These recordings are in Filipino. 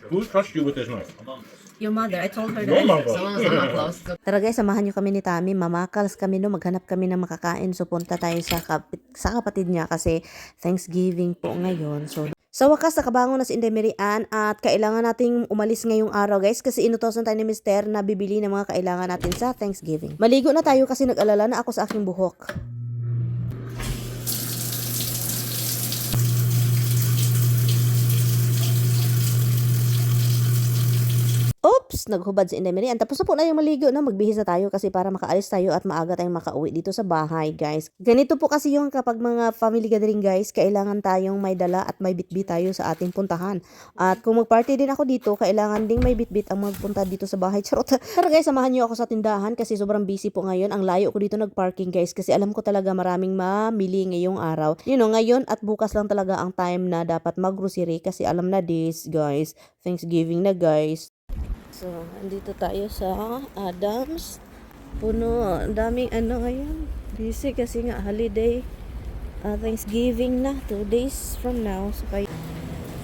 Who touched you with this knife? Your mother, I told her Your that. mother. Tara guys, samahan nyo kami ni Tami. Mamakals kami no, maghanap kami ng makakain. So punta tayo sa kapatid niya kasi Thanksgiving po ngayon. So sa wakas, nakabangon na si Inday Marian at kailangan nating umalis ngayong araw guys kasi inutosan tayo ni Mister na bibili ng mga kailangan natin sa Thanksgiving. Maligo na tayo kasi nag-alala na ako sa aking buhok. Oops! Naghubad si Inday Marian. Tapos na po na yung maligo na. Magbihis na tayo kasi para makaalis tayo at maaga tayong makauwi dito sa bahay, guys. Ganito po kasi yung kapag mga family gathering, guys, kailangan tayong may dala at may bitbit tayo sa ating puntahan. At kung mag-party din ako dito, kailangan ding may bitbit ang magpunta dito sa bahay. Charot. Pero guys, samahan niyo ako sa tindahan kasi sobrang busy po ngayon. Ang layo ko dito nag-parking, guys, kasi alam ko talaga maraming mamili ngayong araw. You know, ngayon at bukas lang talaga ang time na dapat mag-grocery kasi alam na this, guys. Thanksgiving na, guys. So, andito tayo sa Adams. Puno, ang daming ano ngayon. Busy kasi nga holiday. Thanksgiving na, 2 days from now. So, kaya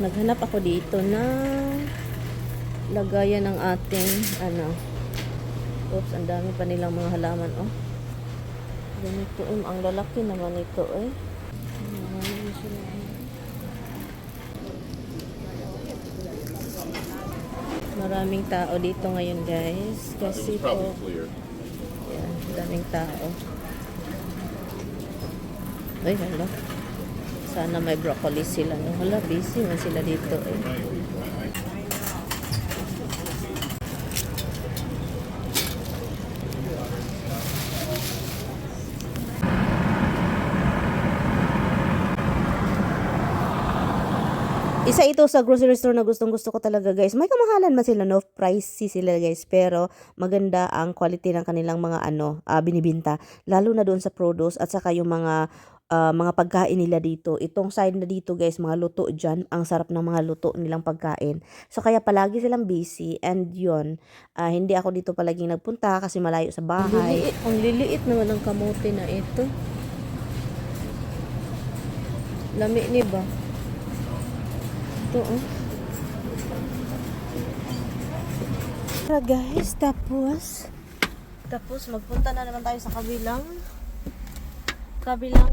naghanap ako dito ng lagayan ng ating ano. Oops, ang dami pa nilang mga halaman, oh. Ganito, ang lalaki naman ito, eh. Maraming tao dito ngayon, guys. Kasi po, yeah, daming tao. Ay, hala. Sana may broccoli sila. No? Hala, busy man sila dito, eh. Isa ito sa grocery store na gustong-gusto ko talaga, guys. May kamahalan man sila, no? Pricey sila, guys. Pero maganda ang quality ng kanilang mga binibinta. Lalo na doon sa produce at saka yung mga pagkain nila dito. Itong side na dito, guys, mga luto dyan. Ang sarap ng mga luto nilang pagkain. So, kaya palagi silang busy. And yun, hindi ako dito palaging nagpunta kasi malayo sa bahay. Ang liliit naman ng kamote na ito. Lami ni ba? Ito, oh. Tara guys, tapos magpunta na naman tayo sa kabilang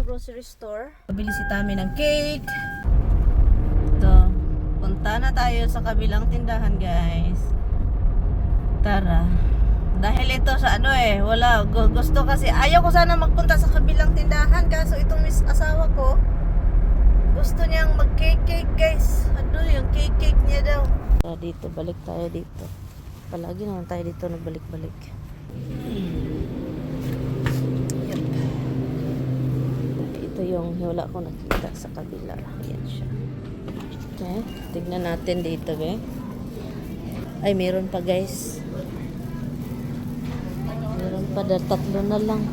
grocery store. Pabili si Tami ng cake. Ito, punta na tayo sa kabilang tindahan, guys. Tara. Dahil ito sa wala, gusto kasi, ayaw ko sana magpunta sa kabilang tindahan, kaso itong asawa ko, gusto niyang mag-cake, guys. Ano yung cake niya daw. Dito, balik tayo dito. Palagi naman tayo dito nagbalik-balik. Yep. Ito yung wala ko nakita sa kabila. Ayan siya. Okay. Tignan natin dito, eh. Ay, meron pa, guys. Meron pa. Tatlo na lang.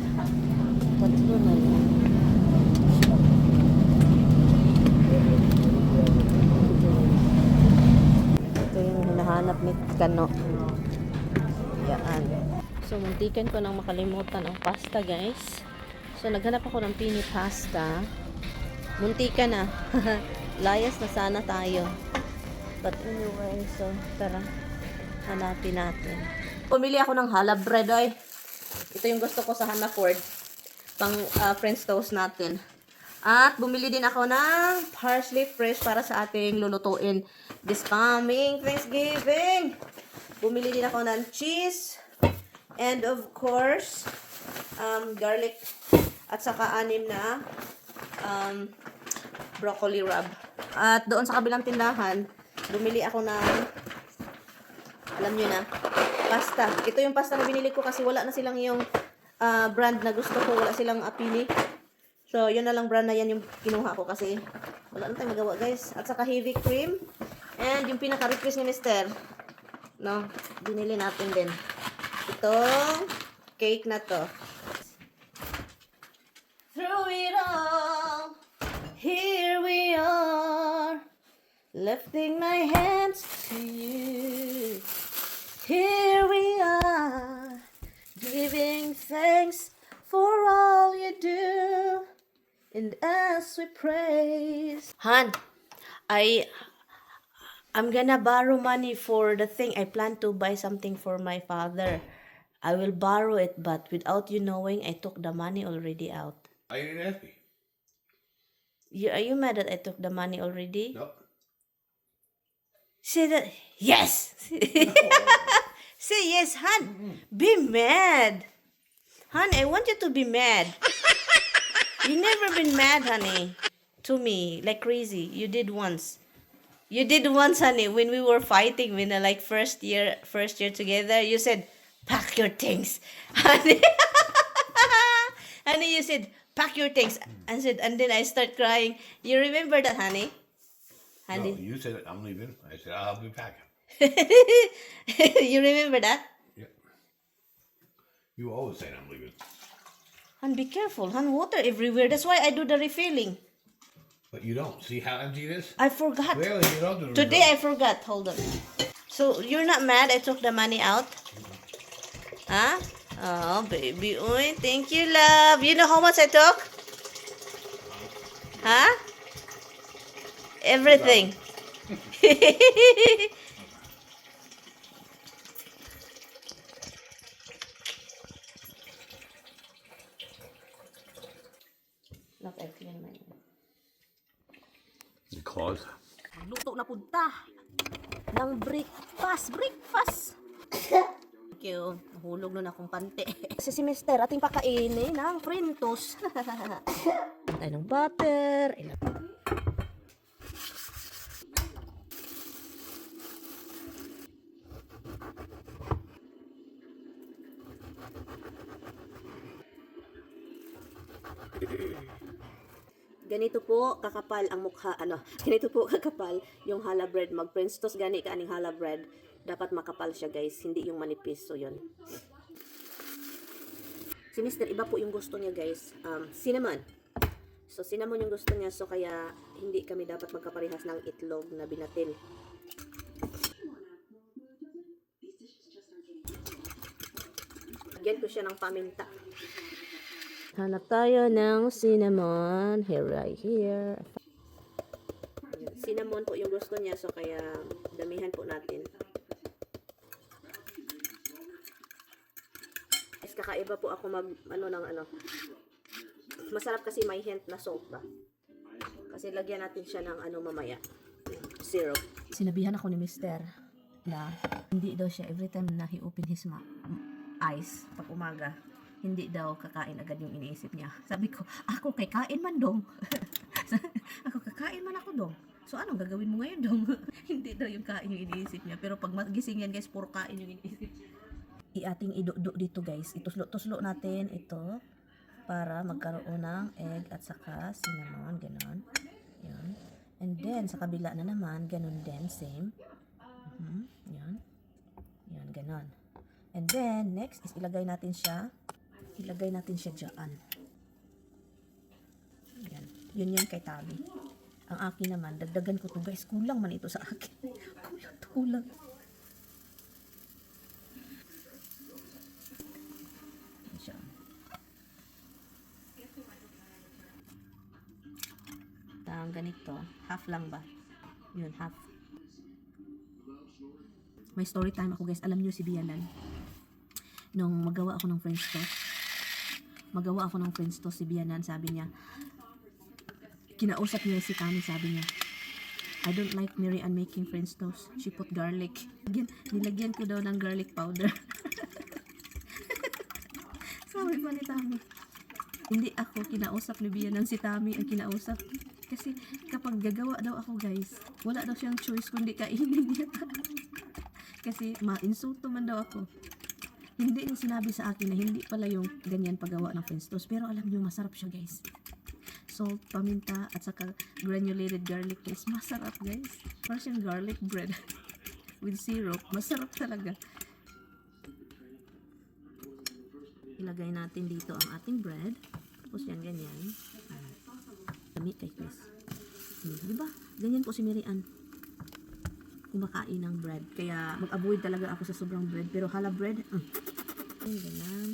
Hanap ni Kano. Yan. So, muntikan ko nang makalimutan ang pasta, guys. So, naghanap ako ng pini pasta. Muntikan na. Layas na sana tayo. But anyway, so, tara. Hanapin natin. Pumili ako ng halab bread, oy. Ito yung gusto ko sa Hannaford. Pang French toast natin. At bumili din ako ng parsley fresh para sa ating lulutuin this coming Thanksgiving. Bumili din ako ng cheese. And of course, garlic. At saka 6 na broccoli rub. At doon sa kabilang tindahan, bumili ako ng, alam nyo na, pasta. Ito yung pasta na binili ko kasi wala na silang yung brand na gusto ko. Wala silang apili. So, yun na lang brand na yan yung kinuha ko kasi wala na tayong magawa, guys. At saka heavy cream. And yung pinaka-request ni Mister, no, binili natin din. Itong cake na to. Through it all, here we are, lifting my hands to you. Here we are, giving thanks for all you do. And as we praise, Han, I'm gonna borrow money for the thing. I plan to buy something for my father. I will borrow it, but without you knowing, I took the money already out. I didn't ask me. Are you mad that I took the money already? No. Say that. Yes! Say yes, hon. Be mad. Hon, I want you to be mad. You never been mad, honey. To me, like crazy. You did once. You did once, honey, when we were fighting, when like first year together. You said, "Pack your things," honey. Honey, you said, "Pack your things." I said, and then I start crying. You remember that, honey? No, Honey, you said I'm leaving. I said I'll be back. you remember that? Yeah. You always say I'm leaving. Hon, be careful, hon. Water everywhere. That's why I do the refilling. But you don't. See how empty it is? I forgot. Clearly you don't do the Today I refill. forgot. Hold on. So you're not mad I took the money out? Huh? Oh, baby. Oy, thank you, love. You know how much I took? Huh? Everything. Look, I clean my... Because Luto na punta ng breakfast. Thank you. Nahulog nun akong pante. Kasi si Mister, ating pakainin ng Frentos. Tayo ng butter. Ganito po kakapal ang mukha, ganito po kakapal yung challah bread. Mag-French toast gani ka aning challah bread. Dapat makapal siya, guys, hindi yung manipis. So, yun. Si Mister, iba po yung gusto niya, guys. Cinnamon. So, cinnamon yung gusto niya. So, kaya hindi kami dapat magkaparehas ng itlog na binatil. Lagyan ko siya ng paminta. Hanap tayo ng cinnamon. Right here. Cinnamon po yung gusto niya. So, kaya damihan po natin. Guys, kakaiba po ako masarap kasi may hint na salt ba. Kasi lagyan natin siya ng mamaya. Syrup. Sinabihan ako ni Mister na hindi daw siya every time na he open his eyes pag umaga. Hindi daw kakain agad yung iniisip niya. Sabi ko, ako kay kain man dong. Ako kakain man ako dong. So anong gagawin mo ngayon dong? Hindi daw yung kain yung iniisip niya. Pero pag magising yan, guys, puro kain yung iniisip niya. Iating idukduk dito, guys. Ituslo natin ito para magkaroon ng egg at saka cinnamon, ganon. Yan. And then sa kabila na naman, ganon din, same. Yan. Yan, ganon. And then next is ilagay natin siya dyan. Yan. Yun yan kay Tabi. Ang akin naman, dagdagan ko to, guys. Kulang man ito sa akin. Kulang. Yan siya. Ang ganito, half lang ba? Yun, half. May story time ako, guys. Alam nyo si Bianan. Nung magawa ako ng French toast, si Bianan, sabi niya, kinausap niya si Kami, sabi niya, I don't like Mary Ann making French toast. She put garlic. Nilagyan ko daw ng garlic powder. Sabi pa ni Tami. Hindi ako kinausap ni Bianan, si Tami ang kinausap. Kasi kapag gagawa daw ako, guys, wala daw siyang choice kundi kainin niya. Kasi ma-insulto man daw ako. Hindi niya sinabi sa akin na hindi pala yung ganyan paggawa ng French toast. Pero alam niyo, masarap siya, guys. Salt, paminta, at saka granulated garlic, guys. Masarap, guys. Parang siyang garlic bread with syrup. Masarap talaga. Ilagay natin dito ang ating bread. Tapos yan, ganyan. Dami kay Chris. Diba? Ganyan po si Mary Ann kumakain ng bread. Kaya mag-avoid talaga ako sa sobrang bread. Pero challah bread, ganyan.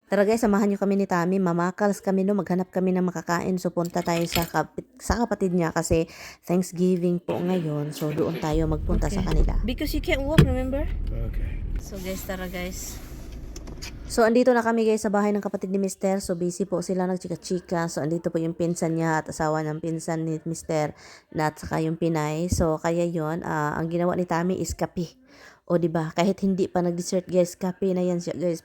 Tara guys, samahan nyo kami ni Tami. Mamakals kami no, maghanap kami ng makakain. So punta tayo sa kapatid niya kasi Thanksgiving po ngayon. So doon tayo magpunta sa kanila. Because you can't walk, remember? Okay. So guys, tara guys. So andito na kami guys sa bahay ng kapatid ni Mister. So busy po sila nagchika-chika. So andito po yung pinsan niya at asawa ng pinsan ni Mister na at saka yung Pinay. So kaya yon ang ginawa ni Tami is kape. O diba, kahit hindi pa nag-dessert guys, kape na yan siya guys.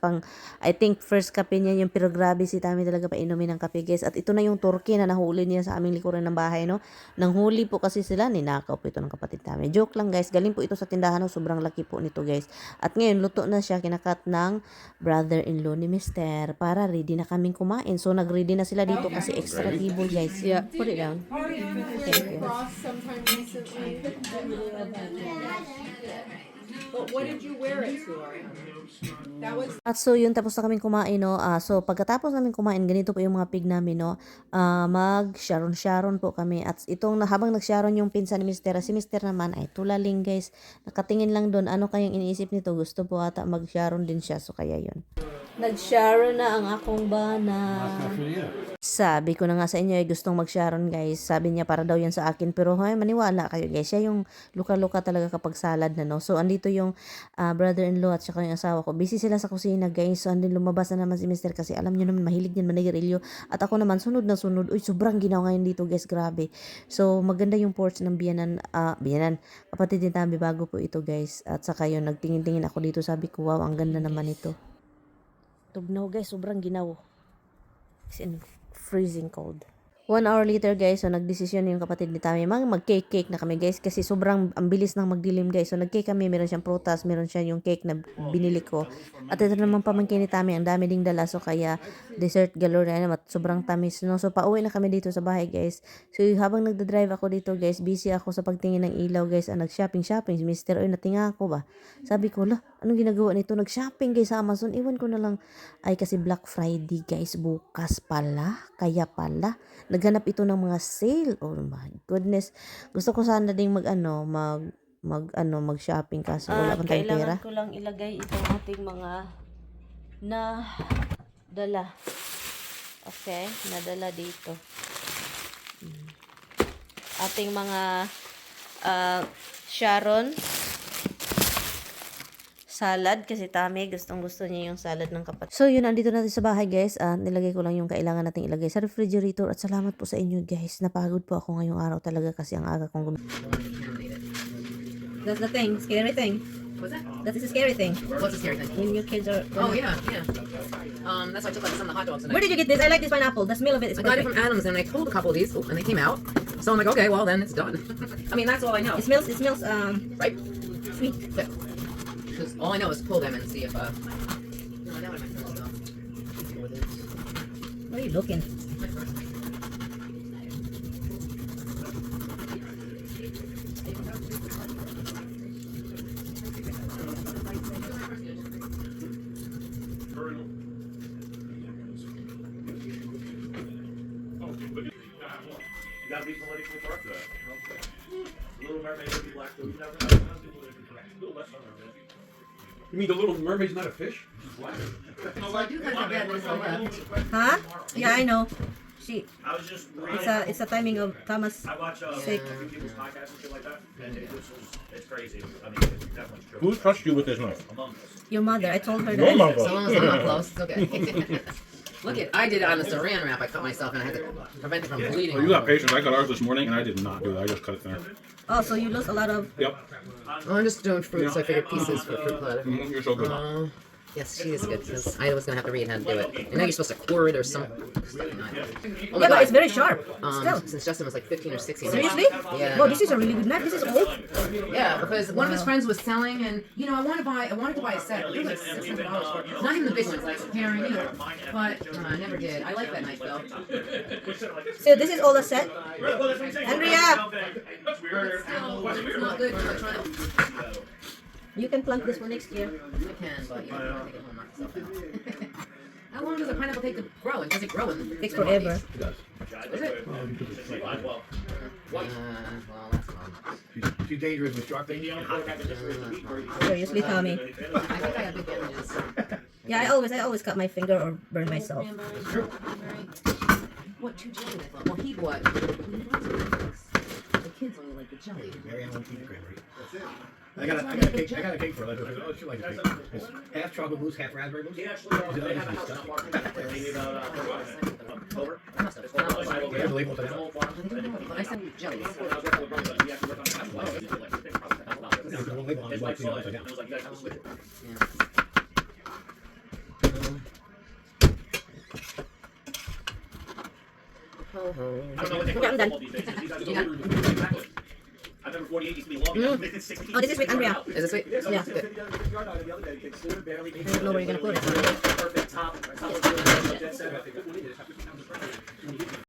I think first kape niya yung, pero grabe si Tami talaga painumin ng kape guys. At ito na yung turkey na nahuli niya sa aming likuran ng bahay no. Nanghuli po kasi sila, ninakaw po ito ng kapatid Tami. Joke lang guys, galing po ito sa tindahan no, sobrang laki po nito guys. At ngayon luto na siya, kinakat ng brother-in-law ni Mister para ready na kaming kumain. So nag-ready na sila dito kasi extra table guys. Yeah, put it down. Thank you. Sometime recently. But what did you wear it to? That was At so yun, tapos na kaming kumain no. So pagkatapos namin kumain, ganito po yung mga pig namin no. Mag-sharon po kami. At itong habang nag-sharon yung pinsan ni Mister, si Mister naman ay tulaling guys. Nakatingin lang doon, ano kayang iniisip nito? Gusto po ata mag-sharon din siya. So kaya yun. Nag-sharon na ang akong bana. Sabi ko na nga sa inyo ay gustong mag-sharon guys. Sabi niya para daw yan sa akin. Pero hay, maniwala kayo guys. Siya yung luka-luka talaga kapag salad na no. So andito yung brother-in-law at saka yung asawa ko. Busy sila sa kusina guys. So andin lumabas na naman si Mister kasi alam niyo naman mahilig yan manigarilyo. At ako naman sunod na sunod. Uy, sobrang ginaw ngayon dito guys. Grabe. So maganda yung porch ng biyanan. Kapatid din Tami, bago po ito guys. At saka yun, nagtingin-tingin ako dito. Sabi ko, wow, ang ganda naman ito. Tugnaw guys, sobrang ginaw. It's in freezing cold. 1 hour later guys, so nagdesisyon yung kapatid ni Tami, mag-cake na kami guys kasi sobrang ang bilis ng magdilim guys. So nag-cake kami, meron siyang prutas, meron siya yung cake na binili ko. At ito naman pamangkin ni Tami, ang dami ding dala, so kaya dessert galore na at sobrang tamis no. So pauwi na kami dito sa bahay guys. So habang nagda-drive ako dito guys, busy ako sa pagtingin ng ilaw guys. Nag-shopping si Mister. Oy, natinga ako ba? Sabi ko, anong ginagawa nito? Nag-shopping guys sa Amazon. Iwan ko na lang. Ay kasi Black Friday guys, bukas pala. Kaya pala naghanap ito ng mga sale. Oh my goodness. Gusto ko sana ding mag-shopping kasi wala pang tayong pera. Kailangan ko lang ilagay itong ating mga na dala. Okay, nadala dito. Ating mga Sharon salad kasi Tami gustong-gusto niya yung salad ng kapatid. So yun, andito natin sa bahay guys. Nilagay ko lang yung kailangan nating ilagay sa refrigerator at salamat po sa inyo guys. Napagod po ako ngayong araw talaga kasi ang aga kong That's the thing, scary thing. what's that? That is a scary thing. What's the scary thing? When your kids are... Oh yeah. That's why I took like some of the hot dogs. And Where did you get this? I like this pineapple. The smell of it is I got it perfect. from Adams, and I pulled a couple of these, and they came out. So I'm like, okay, well then it's done. I mean, that's all I know, It smells right? sweet. Because all I know is pull them and see if No, I know what my friends go. Where are you looking? You gotta be politically correct to that. Little Mermaid would be black, so you never know. A little less than Mermaid. You mean the Little Mermaid's not a fish? She's black. Huh? Yeah, I know. I was just It's a timing of Thomas. I watch Sick. a few people's podcasts and shit like that, and it's crazy. I mean, it's definitely true. Who trusts you with this knife? Among us. Your mother. I told her Your that. mother. So long as I'm not close, it's okay. Look it, I did it on the saran wrap. I cut myself, and I had to prevent it from bleeding. Oh, you got patience. I cut ours this morning, and I did not do that. I just cut it thinner. Oh, so you lost a lot of... Yep. Oh, I'm just doing fruit, so I figured pieces for fruit platter. You're so good. Yes, she is good. 'Cause I was gonna have to read how to do it. I know you're supposed to core it or something. Oh my Yeah, but God. it's very sharp. Still. Since Justin was like 15 or 16. Seriously? Yeah. Well, this is a really good knife. This is old. Yeah, because one of his friends was selling, and I wanted to buy a set. It was like $600 for it. Not even the big ones, like pairing, but I never did. I like that knife though. So this is all a set. Andrea! It's not good. I'm trying to. You can plant this for next year. I can, but I have to take it home myself out. How long does a pineapple take to grow? And does it grow in? Takes forever. Is it? Well, that's fun. She's dangerous with sharp things. Seriously, Tommy. I think I have big damages. Yeah, I always cut my finger or burn myself. What, 2 jelly? I thought. Well, he bought. The kids only like the jelly. Mary Ann won't eat the cranberry. I got a cake for her. Oh, she likes cake. It's half chocolate mousse, half raspberry mousse. He actually, they have a house not far from here. They need about, over. I must have. It's called I Five Oak You have the label for that? Animal Farm. but I sent you jellies. When I was working with Bernie, he actually worked on the house. No, the label on His the wife box, saw it, yeah. and was like, you guys have to switch it. Ho, ho. I don't know what they call Okay, I'm done. football these days, 'cause these guys are so exactly. I remember 48 used to be long. It's 16. Oh, this is with Andrea. Is it sweet? Yeah. Yeah. Barely. I don't know where you're gonna put it. Perfect top.